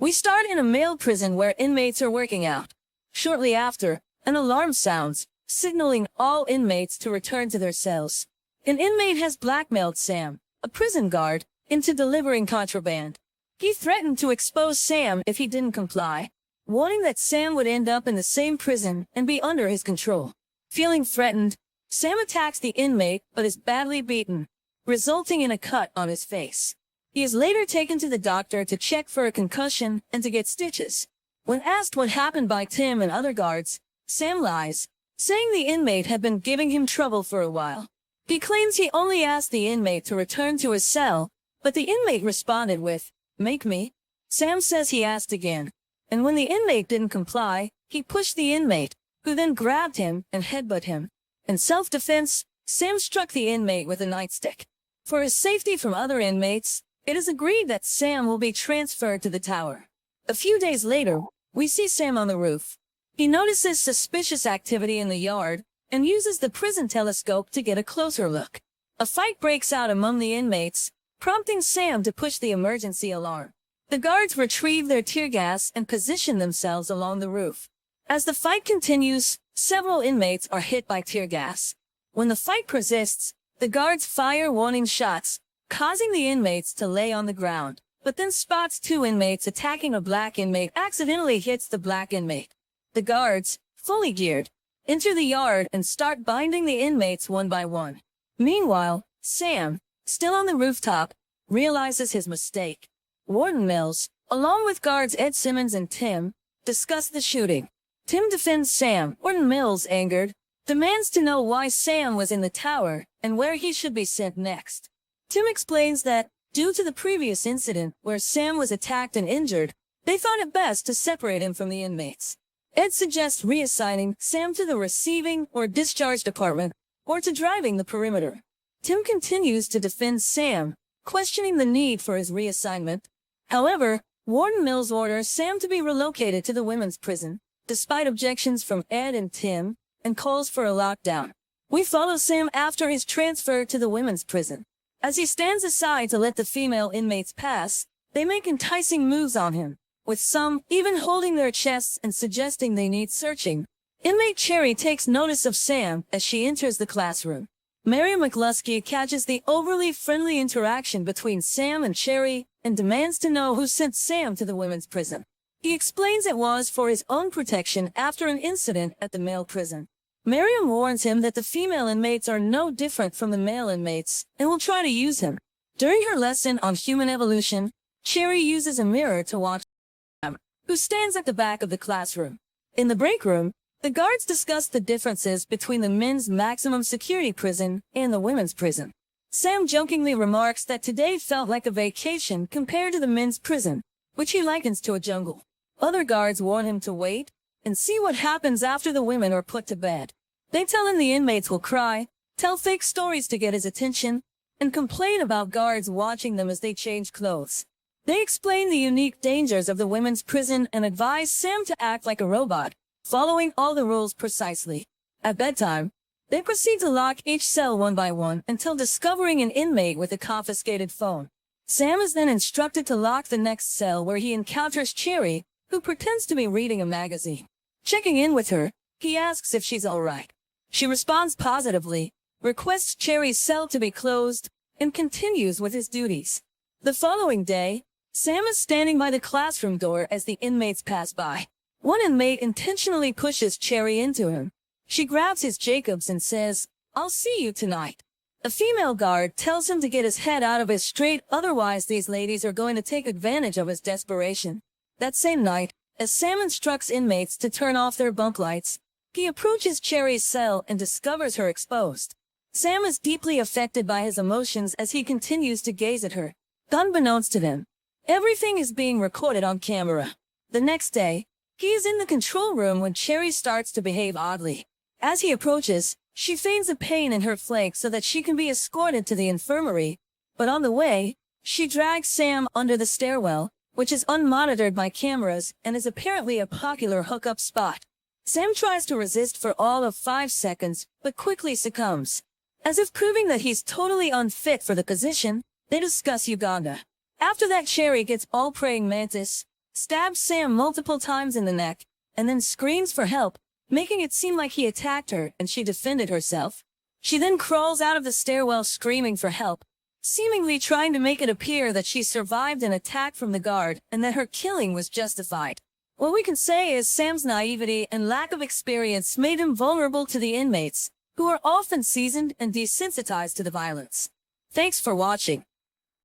We start in a male prison where inmates are working out. Shortly after, an alarm sounds, signaling all inmates to return to their cells. An inmate has blackmailed Sam, a prison guard, into delivering contraband. He threatened to expose Sam if he didn't comply, warning that Sam would end up in the same prison and be under his control. Feeling threatened, Sam attacks the inmate but is badly beaten, resulting in a cut on his face. He is later taken to the doctor to check for a concussion and to get stitches. When asked what happened by Tim and other guards, Sam lies, saying the inmate had been giving him trouble for a while. He claims he only asked the inmate to return to his cell, but the inmate responded with, "Make me." Sam says he asked again, and when the inmate didn't comply, he pushed the inmate, who then grabbed him and headbutted him. In self-defense, Sam struck the inmate with a nightstick. For his safety from other inmates, it is agreed that Sam will be transferred to the tower. A few days later, we see Sam on the roof. He notices suspicious activity in the yard and uses the prison telescope to get a closer look. A fight breaks out among the inmates, prompting Sam to push the emergency alarm. The guards retrieve their tear gas and position themselves along the roof. As the fight continues, several inmates are hit by tear gas. When the fight persists, the guards fire warning shots, causing the inmates to lay on the ground, but then spots two inmates attacking a black inmate accidentally hits the black inmate. The guards, fully geared, enter the yard and start binding the inmates one by one. Meanwhile, Sam, still on the rooftop, realizes his mistake. Warden Mills, along with guards Ed Simmons and Tim, discuss the shooting. Tim defends Sam. Warden Mills, angered, demands to know why Sam was in the tower and where he should be sent next. Tim explains that, due to the previous incident where Sam was attacked and injured, they thought it best to separate him from the inmates. Ed suggests reassigning Sam to the receiving or discharge department, or to driving the perimeter. Tim continues to defend Sam, questioning the need for his reassignment. However, Warden Mills orders Sam to be relocated to the women's prison, despite objections from Ed and Tim, and calls for a lockdown. We follow Sam after his transfer to the women's prison. As he stands aside to let the female inmates pass, they make enticing moves on him, with some even holding their chests and suggesting they need searching. Inmate Cherry takes notice of Sam as she enters the classroom. Mary McCluskey catches the overly friendly interaction between Sam and Cherry and demands to know who sent Sam to the women's prison. He explains it was for his own protection after an incident at the male prison. Miriam warns him that the female inmates are no different from the male inmates and will try to use him. During her lesson on human evolution, Cherry uses a mirror to watch Sam, who stands at the back of the classroom. In the break room, the guards discuss the differences between the men's maximum security prison and the women's prison. Sam jokingly remarks that today felt like a vacation compared to the men's prison, which he likens to a jungle. Other guards warn him to wait and see what happens after the women are put to bed. They tell him the inmates will cry, tell fake stories to get his attention, and complain about guards watching them as they change clothes. They explain the unique dangers of the women's prison and advise Sam to act like a robot, following all the rules precisely. At bedtime, they proceed to lock each cell one by one until discovering an inmate with a confiscated phone. Sam is then instructed to lock the next cell where he encounters Cherry, who pretends to be reading a magazine. Checking in with her, he asks if she's all right. She responds positively, requests Cherry's cell to be closed, and continues with his duties. The following day, Sam is standing by the classroom door as the inmates pass by. One inmate intentionally pushes Cherry into him. She grabs his Jacobs and says, "I'll see you tonight." A female guard tells him to get his head out of his straight, otherwise these ladies are going to take advantage of his desperation. That same night, as Sam instructs inmates to turn off their bunk lights, he approaches Cherry's cell and discovers her exposed. Sam is deeply affected by his emotions as he continues to gaze at her. Unbeknownst to them, everything is being recorded on camera. The next day, he is in the control room when Cherry starts to behave oddly. As he approaches, she feigns a pain in her flank so that she can be escorted to the infirmary, but on the way, she drags Sam under the stairwell, which is unmonitored by cameras and is apparently a popular hookup spot. Sam tries to resist for all of 5 seconds, but quickly succumbs. As if proving that he's totally unfit for the position, they discuss Uganda. After that, Cherry gets all praying mantis, stabs Sam multiple times in the neck, and then screams for help, making it seem like he attacked her and she defended herself. She then crawls out of the stairwell screaming for help, seemingly trying to make it appear that she survived an attack from the guard and that her killing was justified. What we can say is Sam's naivety and lack of experience made him vulnerable to the inmates, who are often seasoned and desensitized to the violence. Thanks for watching.